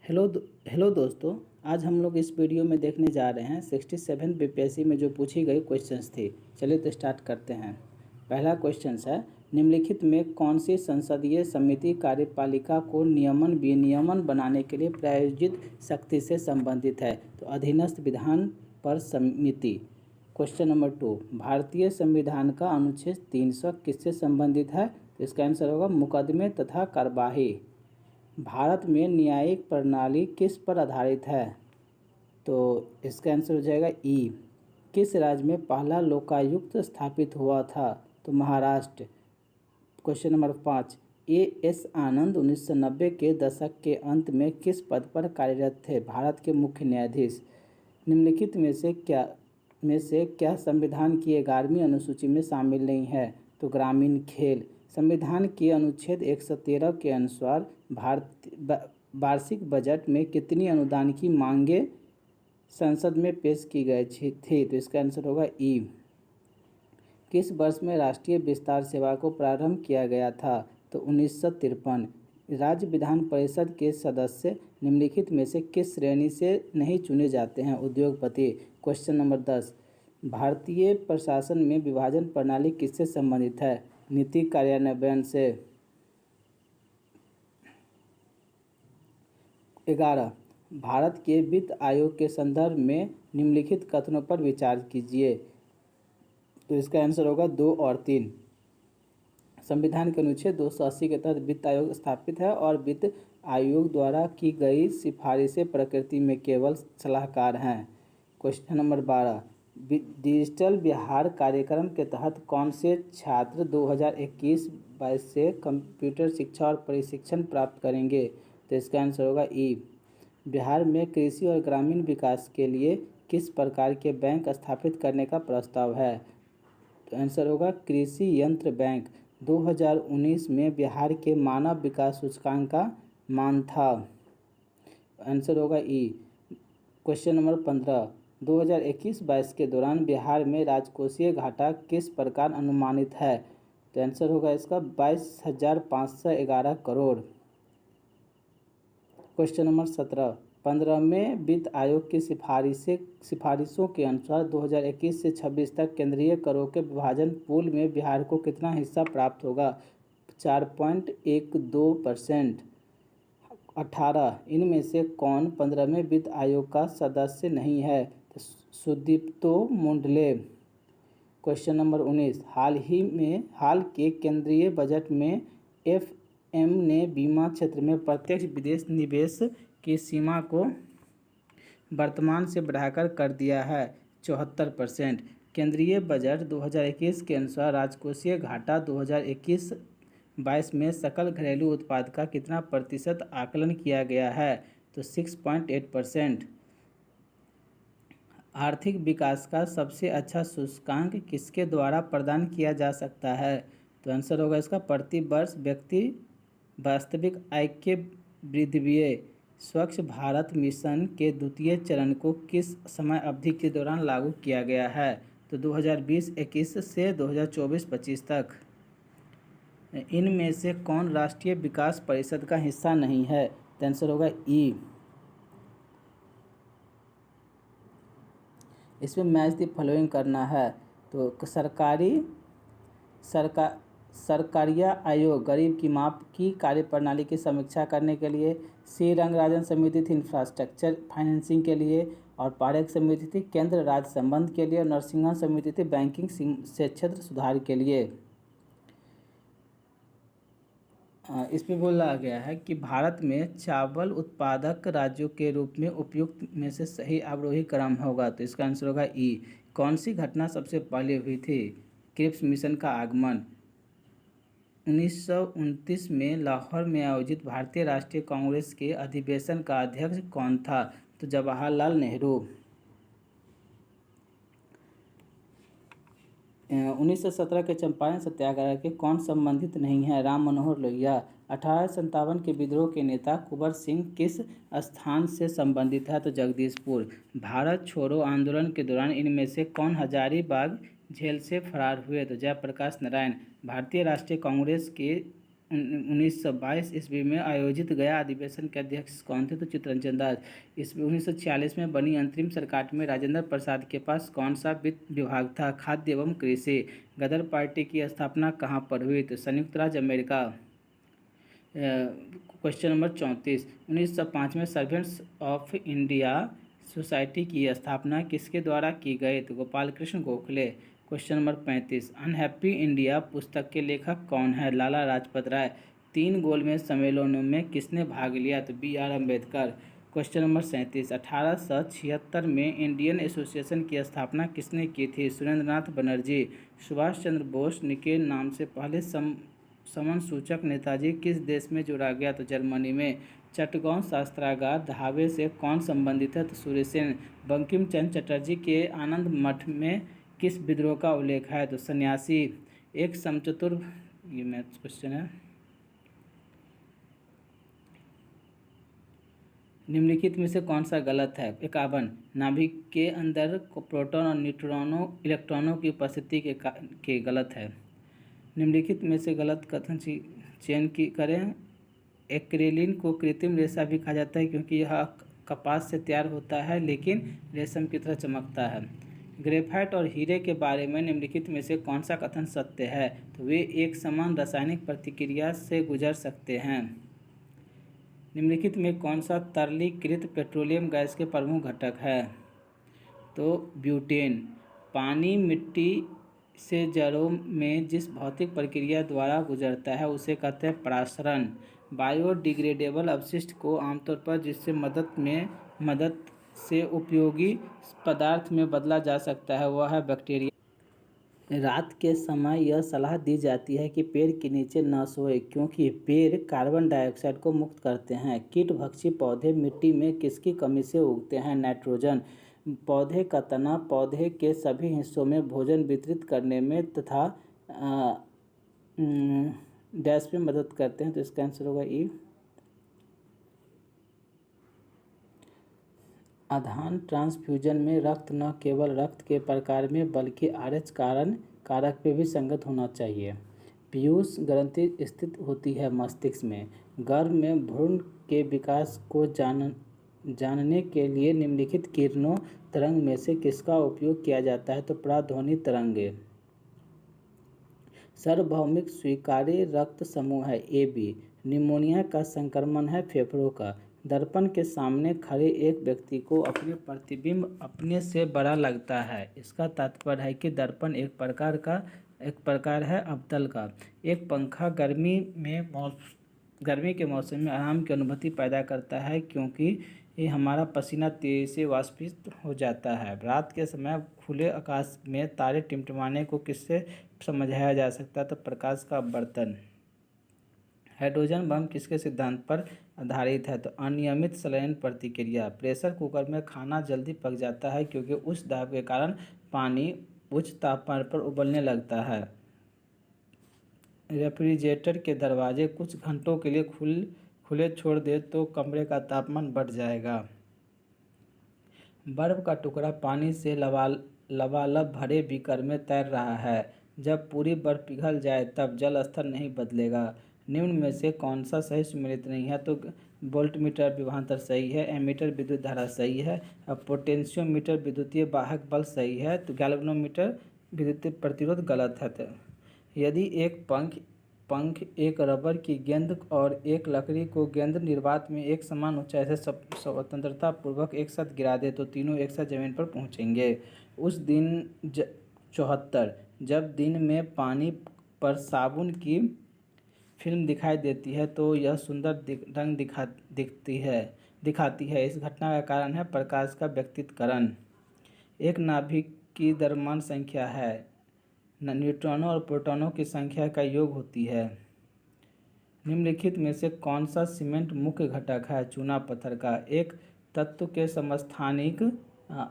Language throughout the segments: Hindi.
हेलो दोस्तों। आज हम लोग इस वीडियो में देखने जा रहे हैं 67 बीपीएससी में जो पूछी गई क्वेश्चंस थी। चलिए तो स्टार्ट करते हैं। पहला क्वेश्चन है, निम्नलिखित में कौन सी संसदीय समिति कार्यपालिका को नियमन विनियमन बनाने के लिए प्रायोजित शक्ति से संबंधित है? तो अधीनस्थ विधान पर समिति। क्वेश्चन नंबर 2, भारतीय संविधान का अनुच्छेद 300 किससे संबंधित है? तो इसका आंसर होगा मुकदमे तथा कार्यवाही। भारत में न्यायिक प्रणाली किस पर आधारित है? तो इसका आंसर हो जाएगा ई। किस राज्य में पहला लोकायुक्त स्थापित हुआ था? तो महाराष्ट्र। क्वेश्चन नंबर 5, एएस आनंद 1990 के दशक के अंत में किस पद पर कार्यरत थे? भारत के मुख्य न्यायाधीश। निम्नलिखित में से क्या संविधान की 11वीं अनुसूची में शामिल नहीं है? तो ग्रामीण खेल। संविधान के अनुच्छेद 113 के अनुसार वार्षिक बजट में कितनी अनुदान की मांगें संसद में पेश की गई थी? तो इसका आंसर होगा ई। किस वर्ष में राष्ट्रीय विस्तार सेवा को प्रारंभ किया गया था? तो 1953। राज्य विधान परिषद के सदस्य निम्नलिखित में से किस श्रेणी से नहीं चुने जाते हैं? उद्योगपति। क्वेश्चन नंबर 10, भारतीय प्रशासन में विभाजन प्रणाली किससे संबंधित है? नीति कार्यान्वयन से। 11, भारत के वित्त आयोग के संदर्भ में निम्नलिखित कथनों पर विचार कीजिए। तो इसका आंसर होगा 2 और 3। संविधान के अनुच्छेद 280 के तहत वित्त आयोग स्थापित है और वित्त आयोग द्वारा की गई सिफारिशें प्रकृति में केवल सलाहकार हैं। क्वेश्चन नंबर 12, डिजिटल बिहार कार्यक्रम के तहत कौन से छात्र 2021-22 से कंप्यूटर शिक्षा और प्रशिक्षण प्राप्त करेंगे? तो इसका आंसर होगा ई। बिहार में कृषि और ग्रामीण विकास के लिए किस प्रकार के बैंक स्थापित करने का प्रस्ताव है? तो आंसर होगा कृषि यंत्र बैंक। 2019 में बिहार के मानव विकास सूचकांक का मान था। आंसर होगा ई। क्वेश्चन नंबर 15, 2021-22 के दौरान बिहार में राजकोषीय घाटा किस प्रकार अनुमानित है? तो आंसर होगा इसका 22,511 करोड़। क्वेश्चन नंबर 17, 15वें वित्त आयोग की सिफारिशों के अनुसार 2021 से 26 तक केंद्रीय करों के विभाजन पूल में बिहार को कितना हिस्सा प्राप्त होगा? 4.12%। 18, इनमें से कौन 15वें वित्त आयोग का सदस्य नहीं है? तो सुदीप्तो मुंडले। क्वेश्चन नंबर 19, हाल के केंद्रीय बजट में एफएम ने बीमा क्षेत्र में प्रत्यक्ष विदेश निवेश की सीमा को वर्तमान से बढ़ाकर कर दिया है 74%। केंद्रीय बजट 2021 के अनुसार राजकोषीय घाटा 2021-22 में सकल घरेलू उत्पाद का कितना प्रतिशत आकलन किया गया है? तो 6.8%। आर्थिक विकास का सबसे अच्छा सूचकांक किसके द्वारा प्रदान किया जा सकता है? तो आंसर होगा इसका प्रति वर्ष व्यक्ति वास्तविक आय के वृद्धि। स्वच्छ भारत मिशन के द्वितीय चरण को किस समय अवधि के दौरान लागू किया गया है? तो 2020-21 से 2024-25 तक। इनमें से कौन राष्ट्रीय विकास परिषद का हिस्सा नहीं है? तो आंसर होगा ई। इसमें मैच द फॉलोइंग करना है। तो सरकारिया आयोग गरीब की माप की कार्यप्रणाली की समीक्षा करने के लिए, सी रंगराजन समिति थी इंफ्रास्ट्रक्चर फाइनेंसिंग के लिए, और पारेख समिति थी केंद्र राज्य संबंध के लिए, और नरसिंहा समिति थी बैंकिंग से क्षेत्र सुधार के लिए। इसमें बोला गया है कि भारत में चावल उत्पादक राज्यों के रूप में उपयुक्त में से सही अवरोही क्रम होगा। तो इसका आंसर होगा ई। कौन सी घटना सबसे पहले हुई थी? क्रिप्स मिशन का आगमन। 1929 में लाहौर में आयोजित भारतीय राष्ट्रीय कांग्रेस के अधिवेशन का अध्यक्ष कौन था? तो जवाहरलाल नेहरू। 1917 के चंपारण सत्याग्रह के कौन संबंधित नहीं है? राम मनोहर लोहिया। 1857 के विद्रोह के नेता कुंवर सिंह किस स्थान से संबंधित है? तो जगदीशपुर। भारत छोड़ो आंदोलन के दौरान इनमें से कौन हजारीबाग जेल से फरार हुए? तो जयप्रकाश नारायण। भारतीय राष्ट्रीय कांग्रेस के 1922 ईस्वी में आयोजित गया अधिवेशन के अध्यक्ष कौन थे? तो चित्तरंजन दास। ईस्वी 1946 में बनी अंतरिम सरकार में राजेंद्र प्रसाद के पास कौन सा वित्त विभाग था? खाद्य एवं कृषि। गदर पार्टी की स्थापना कहाँ पर हुई? तो संयुक्त राज्य अमेरिका। क्वेश्चन नंबर 34, 1905 में सर्वेंट्स ऑफ इंडिया सोसाइटी की स्थापना किसके द्वारा की गई? तो Gopal Krishna Gokhale. Question number 35, unhappy India पुस्तक के लेखक कौन है? लाला लाजपत राय। 3 गोलमेज सम्मेलनों में किसने भाग लिया? तो BR अम्बेडकर। क्वेश्चन नंबर 37, 1876 में इंडियन एसोसिएशन की स्थापना किसने की थी? सुरेंद्रनाथ बनर्जी। सुभाष चंद्र बोस के नाम से पहले समन सूचक नेताजी किस देश में जोड़ा गया? तो जर्मनी में। चटगांव शस्त्रागार ढाबे से कौन संबंधित है? तो सूर्यसेन। बंकिम चंद्र चटर्जी के आनंद मठ में किस विद्रोह का उल्लेख है? तो सन्यासी। एक समचतुर, ये मैथ्स क्वेश्चन है। निम्नलिखित में से कौन सा गलत है? 51, नाभिक के अंदर प्रोटॉन और न्यूट्रॉनों इलेक्ट्रॉनों की उपस्थिति के गलत है। निम्नलिखित में से गलत कथन चयन करें। एक्रेलिन को कृत्रिम रेशा भी कहा जाता है क्योंकि यह कपास से तैयार होता है लेकिन रेशम की तरह चमकता है। ग्रेफाइट और हीरे के बारे में निम्नलिखित में से कौन सा कथन सत्य है? तो वे एक समान रासायनिक प्रतिक्रिया से गुजर सकते हैं। निम्नलिखित में कौन सा तरलीकृत पेट्रोलियम गैस के प्रमुख घटक है? तो ब्यूटेन। पानी मिट्टी से जड़ों में जिस भौतिक प्रक्रिया द्वारा गुजरता है उसे कहते हैं परासरण। बायोडिग्रेडेबल अपशिष्ट को आमतौर पर जिससे मदद से उपयोगी पदार्थ में बदला जा सकता है वह है बैक्टीरिया। रात के समय यह सलाह दी जाती है कि पेड़ के नीचे न सोए क्योंकि पेड़ कार्बन डाइऑक्साइड को मुक्त करते हैं। कीटभक्षी पौधे मिट्टी में किसकी कमी से उगते हैं? नाइट्रोजन। पौधे का तना पौधे के सभी हिस्सों में भोजन वितरित करने में तथा डैश में मदद करते हैं। तो इसका आंसर होगा ई। आधान ट्रांसफ्यूजन में रक्त न केवल रक्त के प्रकार में बल्कि RH कारक पे भी संगत होना चाहिए। पीयूष ग्रंथि स्थित होती है मस्तिष्क में। गर्भ में भ्रूण के विकास को जानने के लिए निम्नलिखित किरणों तरंग में से किसका उपयोग किया जाता है? तो पराध्वनि तरंगे। सार्वभौमिक स्वीकार्य रक्त समूह है AB। निमोनिया का संक्रमण है फेफड़ों का। दर्पण के सामने खड़े एक व्यक्ति को अपने प्रतिबिंब अपने से बड़ा लगता है। इसका तात्पर्य है कि दर्पण एक प्रकार है अवतल का। एक पंखा गर्मी के मौसम में आराम की अनुभूति पैदा करता है क्योंकि ये हमारा पसीना तेजी से वाष्पित हो जाता है। रात के समय खुले आकाश में तारे टिमटिमाने को किससे समझाया जा सकता है? तो प्रकाश का अपवर्तन। हाइड्रोजन बम किसके सिद्धांत पर आधारित है? तो अनियमित संलयन प्रतिक्रिया। प्रेशर कुकर में खाना जल्दी पक जाता है क्योंकि उच्च दाब के कारण पानी उच्च तापमान पर उबलने लगता है। रेफ्रिजरेटर के दरवाजे कुछ घंटों के लिए खुले छोड़ दे तो कमरे का तापमान बढ़ जाएगा। बर्फ का टुकड़ा पानी से लबालब भरे बीकर में तैर रहा है। जब पूरी बर्फ पिघल जाए तब जल स्तर नहीं बदलेगा। निम्न में से कौन सा सही सुमेलित नहीं है? तो वोल्टमीटर विभवांतर सही है। एमीटर विद्युत धारा सही है। पोटेंशियोमीटर विद्युतीय वाहक बल सही है। तो गैल्वेनोमीटर विद्युतीय प्रतिरोध गलत है। तो यदि एक पंख एक रबर की गेंद और एक लकड़ी को गेंद निर्वात में एक समान ऊंचाई से स्वतंत्रता पूर्वक एक साथ गिरा दे तो तीनों एक साथ जमीन पर पहुंचेंगे। उस दिन 74 जब दिन में पानी पर साबुन की फिल्म दिखाई देती है तो यह सुंदर रंग दिखाती है। इस घटना का कारण है प्रकाश का व्यक्तिकरण। एक नाभिक की द्रव्यमान संख्या है। न्यूट्रॉनों और प्रोटॉनों की संख्या का योग होती है। निम्नलिखित में से कौन सा सीमेंट मुख्य घटक है? चूना पत्थर का। एक तत्व के समस्थानिक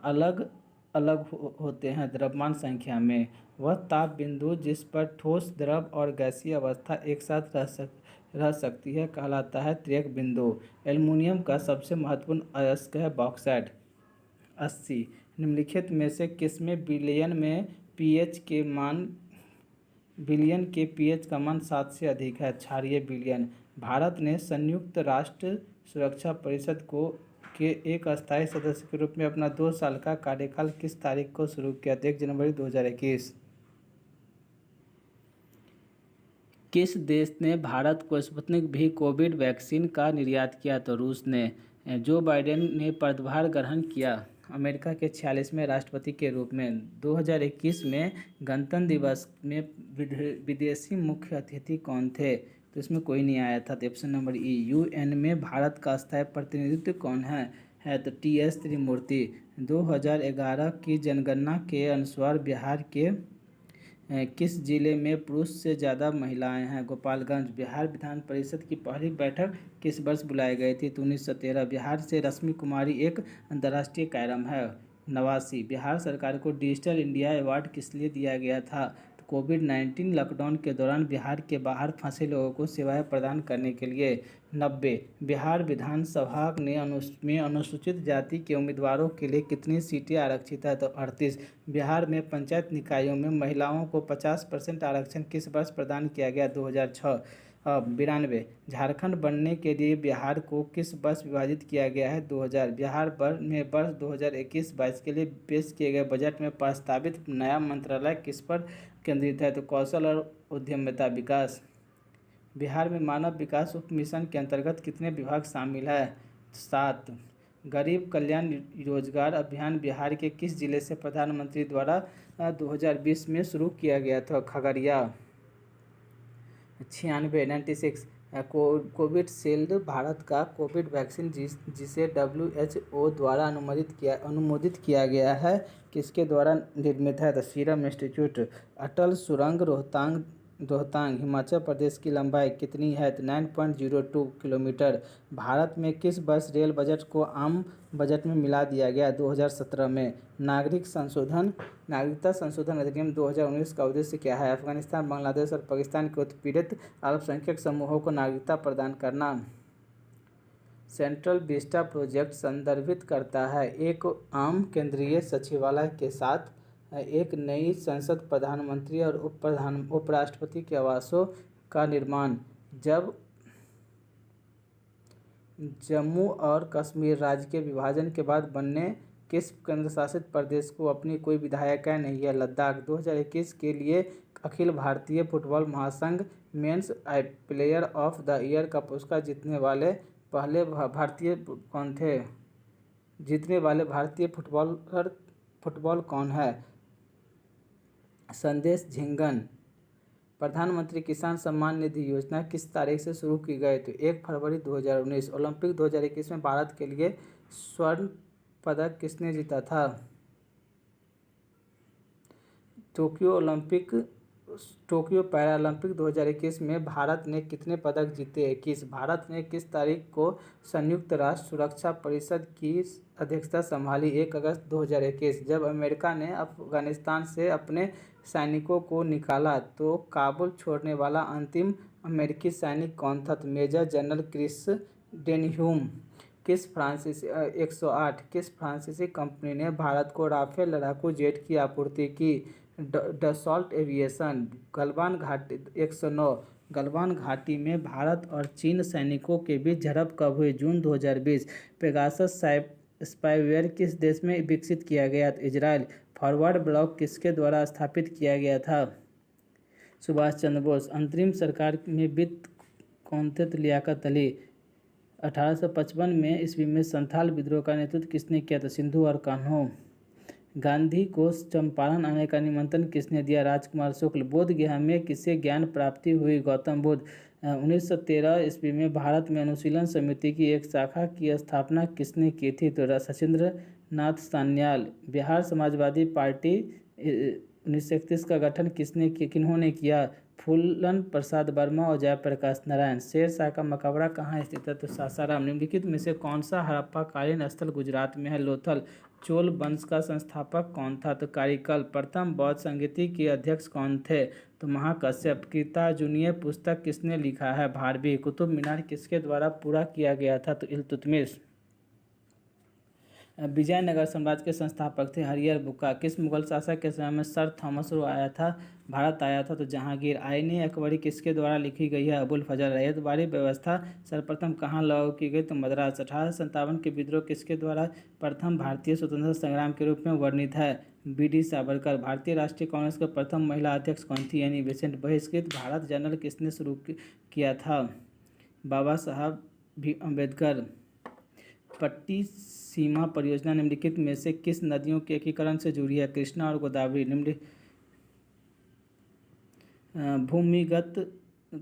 अलग अलग होते हैं द्रव्यमान संख्या में। वह ताप बिंदु जिस पर ठोस द्रव और गैसीय अवस्था एक साथ रह सकती है कहलाता है त्रियक बिंदु। एल्युमिनियम का सबसे महत्वपूर्ण अयस्क है बॉक्साइट। 80 निम्नलिखित में से किसमें विलयन में pH के मान बिलियन के पीएच का मान 7 से अधिक है। क्षारीय बिलियन। भारत ने संयुक्त राष्ट्र सुरक्षा परिषद को के एक अस्थायी सदस्य के रूप में अपना 2 साल का कार्यकाल किस तारीख को शुरू किया? 1 जनवरी 2021। किस देश ने भारत को स्पुतनिक भी कोविड वैक्सीन का निर्यात किया? तो रूस ने। जो बाइडेन ने पदभार ग्रहण किया अमेरिका के 46वें राष्ट्रपति के रूप में। 2021 में गणतंत्र दिवस में विदेशी मुख्य अतिथि कौन थे? तो इसमें कोई नहीं आया था। तो ऑप्शन नंबर ई। यूएन में भारत का स्थायी प्रतिनिधित्व कौन है तो टीएस त्रिमूर्ति। 2011 की जनगणना के अनुसार बिहार के किस जिले में पुरुष से ज़्यादा महिलाएं हैं? गोपालगंज। बिहार विधान परिषद की पहली बैठक किस वर्ष बुलाई गई थी? तो 1913। बिहार से रश्मि कुमारी एक अंतर्राष्ट्रीय कार्यक्रम है। 89। बिहार सरकार को डिजिटल इंडिया अवार्ड किस लिए दिया गया था? तो कोविड-19 लॉकडाउन के दौरान बिहार के बाहर फंसे लोगों को सेवाएं प्रदान करने के लिए। 90। बिहार विधानसभा में अनुसूचित जाति के उम्मीदवारों के लिए कितनी सीटें आरक्षित है? तो 38। बिहार में पंचायत निकायों में महिलाओं को 50% आरक्षण किस वर्ष प्रदान किया गया? 2006। 92। झारखंड बनने के लिए बिहार को किस वर्ष विभाजित किया गया है? 2000। बिहार में वर्ष 2021-22 के लिए पेश किए गए बजट में प्रस्तावित नया मंत्रालय किस पर केंद्रित है? तो कौशल और उद्यमिता विकास। बिहार में मानव विकास उप मिशन के अंतर्गत कितने विभाग शामिल है? 7। गरीब कल्याण रोजगार अभियान बिहार के किस जिले से प्रधानमंत्री द्वारा 2020 में शुरू किया गया था? खगड़िया। 96। कोविशील्ड भारत का कोविड वैक्सीन जिसे WHO द्वारा अनुमोदित किया गया है किसके द्वारा निर्मित है? तो सीरम इंस्टीट्यूट। अटल सुरंग रोहतांग हिमाचल प्रदेश की लंबाई कितनी है? तो 9.02 किलोमीटर। भारत में किस वर्ष रेल बजट को आम बजट में मिला दिया गया? 2017 में। नागरिकता संशोधन अधिनियम 2019 का उद्देश्य क्या है? अफगानिस्तान, बांग्लादेश और पाकिस्तान के उत्पीड़ित अल्पसंख्यक समूहों को नागरिकता प्रदान करना। सेंट्रल विस्टा प्रोजेक्ट संदर्भित करता है एक आम केंद्रीय सचिवालय के साथ एक नई संसद, प्रधानमंत्री और उपराष्ट्रपति के आवासों का निर्माण। जब जम्मू और कश्मीर राज्य के विभाजन के बाद बनने किस केंद्रशासित प्रदेश को अपनी कोई विधायिका नहीं है? लद्दाख। 2021 के लिए अखिल भारतीय फुटबॉल महासंघ men's player of the year का पुरस्कार जीतने वाले पहले भारतीय कौन थे? जीतने वाले भारतीय फुटबॉल कौन है? संदेश झिंगन। प्रधानमंत्री किसान सम्मान निधि योजना किस तारीख से शुरू की गई? तो 1 फरवरी 2019। ओलंपिक 2021 में भारत के लिए स्वर्ण पदक किसने जीता था? टोक्यो पैरालंपिक 2021 में भारत ने कितने पदक जीते? 21। भारत ने किस तारीख को संयुक्त राष्ट्र सुरक्षा परिषद की अध्यक्षता संभाली? 1 अगस्त 2021। जब अमेरिका ने अफगानिस्तान से अपने सैनिकों को निकाला तो काबुल छोड़ने वाला अंतिम अमेरिकी सैनिक कौन था? तो मेजर जनरल क्रिस डेनह्यूम। 108। किस फ्रांसीसी कंपनी ने भारत को राफेल लड़ाकू जेट की आपूर्ति की? Dassault aviation. गलवान घाटी। 109। गलवान घाटी में भारत और चीन सैनिकों के बीच झड़प कब हुई? जून 2020। पेगासस स्पाईवेयर किस देश में विकसित किया गया? इजराइल। फॉरवर्ड ब्लॉक किसके द्वारा स्थापित किया गया था? सुभाष चंद्र बोस। अंतरिम सरकार में वित्त कौन थे? तो लियाकत अली। 1855 में ईस्वी में संथाल विद्रोह का नेतृत्व किसने किया? तो सिंधु और कान्हो। गांधी को चंपारण आने का निमंत्रण किसने दिया? राजकुमार शुक्ल। बोध गया में किसे ज्ञान प्राप्ति हुई? गौतम बुद्ध। 1913 ईस्वी में भारत में अनुशीलन समिति की एक शाखा की स्थापना किसने की थी? तो सचिंद्र नाथ सान्याल। बिहार समाजवादी पार्टी 1931 का गठन किन्होंने किया? फूलन प्रसाद वर्मा और जयप्रकाश नारायण। शेरशाह का मकबरा कहाँ स्थित है? तो सासाराम। निम्नलिखित में से कौन सा हड़प्पाकालीन स्थल गुजरात में है? लोथल। चोल वंश का संस्थापक कौन था? तो कारिकल। प्रथम बौद्ध संगीति के अध्यक्ष कौन थे? तो महाकश्यप। किताजुनिय पुस्तक किसने लिखा है? भारवी। कुतुब मीनार किसके द्वारा पूरा किया गया था? तो इल्तुतमिश। विजयनगर साम्राज्य के संस्थापक थे हरिहर बुक्का। किस मुगल शासक के समय में सर थॉमस रो भारत आया था? तो जहांगीर। आईने अकबरी किसके द्वारा लिखी गई है? अबुल फजल। रैयतवाड़ी व्यवस्था सर्वप्रथम कहाँ लागू की गई? तो मद्रास। 1857 के विद्रोह किसके द्वारा प्रथम भारतीय स्वतंत्रता संग्राम के रूप में वर्णित है? बी.डी. सावरकर। भारतीय राष्ट्रीय कांग्रेस के प्रथम महिला अध्यक्ष कौन थी? Annie Besant. बहिष्कृत भारत जर्नल किसने शुरू किया था? बाबा साहब अम्बेडकर। पट्टी सीमा परियोजना निम्नलिखित में से किस नदियों के एकीकरण से जुड़ी है? कृष्णा और गोदावरी। भूमिगत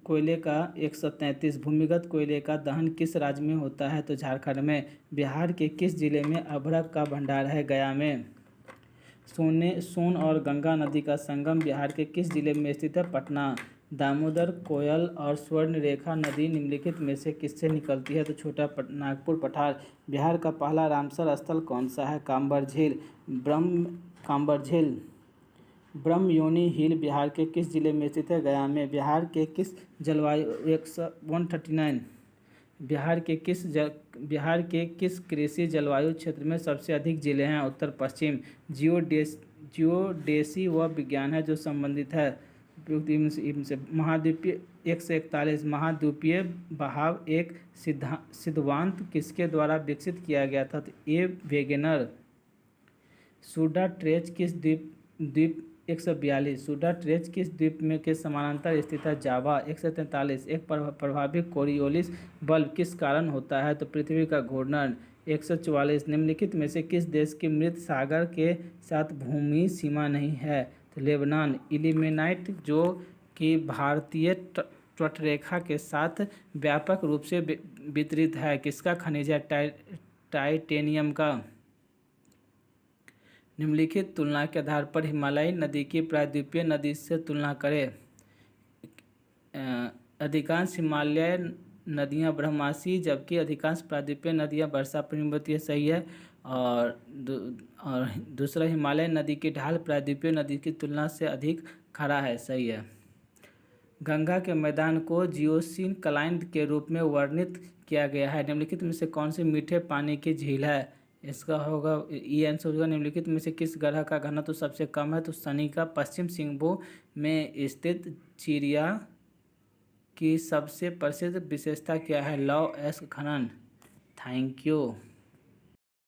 कोयले का 133। भूमिगत कोयले का दहन किस राज्य में होता है? तो झारखंड में। बिहार के किस जिले में अभ्रक का भंडार है? गया में। सोन और गंगा नदी का संगम बिहार के किस जिले में स्थित है? पटना। दामोदर, कोयल और स्वर्ण रेखा नदी निम्नलिखित में से किससे निकलती है? तो छोटा नागपुर पठार। बिहार का पहला रामसर स्थल कौन सा है? कांबर झील। ब्रह्मयोनी हिल बिहार के किस जिले में स्थित है? गया में। बिहार के किस जलवायु 139। बिहार के किस कृषि जलवायु क्षेत्र में सबसे अधिक जिले हैं? उत्तर पश्चिम। जियोडेसी वह विज्ञान है जो संबंधित है इनसे महाद्वीपीय 141। महाद्वीपीय बहाव एक सिद्धांत किसके द्वारा विकसित किया गया था? तो ए वेगेनर। सूडा ट्रेच किस द्वीप 142। सूडा ट्रेच किस द्वीप में के समानांतर स्थित है? जावा। 143। एक प्रभावी कोरियोलिस बल्ब किस कारण होता है? तो पृथ्वी का घूर्णन। 144। निम्नलिखित में से किस देश की मृत सागर के साथ भूमि सीमा नहीं है? तो लेबनान। इल्मेनाइट जो कि भारतीय तटरेखा के साथ व्यापक रूप से वितरित है, किसका खनिज है? टाइटेनियम का। निम्नलिखित तुलना के आधार पर हिमालयी नदी की प्रायद्वीपीय नदी से तुलना करें। अधिकांश हिमालय नदियां ब्रह्मवासी जबकि अधिकांश प्रायद्वीपीय नदियां वर्षा पर्वतीय। सही है। और दूसरा हिमालय नदी की ढाल प्रायद्वीपीय नदी की तुलना से अधिक खड़ा है। सही है। गंगा के मैदान को जियोसीन क्लाइन के रूप में वर्णित किया गया है। निम्नलिखित में से कौन सी मीठे पानी की झील है? इसका होगा ये आंसर होगा। निम्नलिखित में से किस ग्रह का घनत्व सबसे कम है? तो शनि का। पश्चिम सिंहभूम में स्थित चिड़िया की सबसे प्रसिद्ध विशेषता क्या है? लॉ एस्क खनन। Thank you.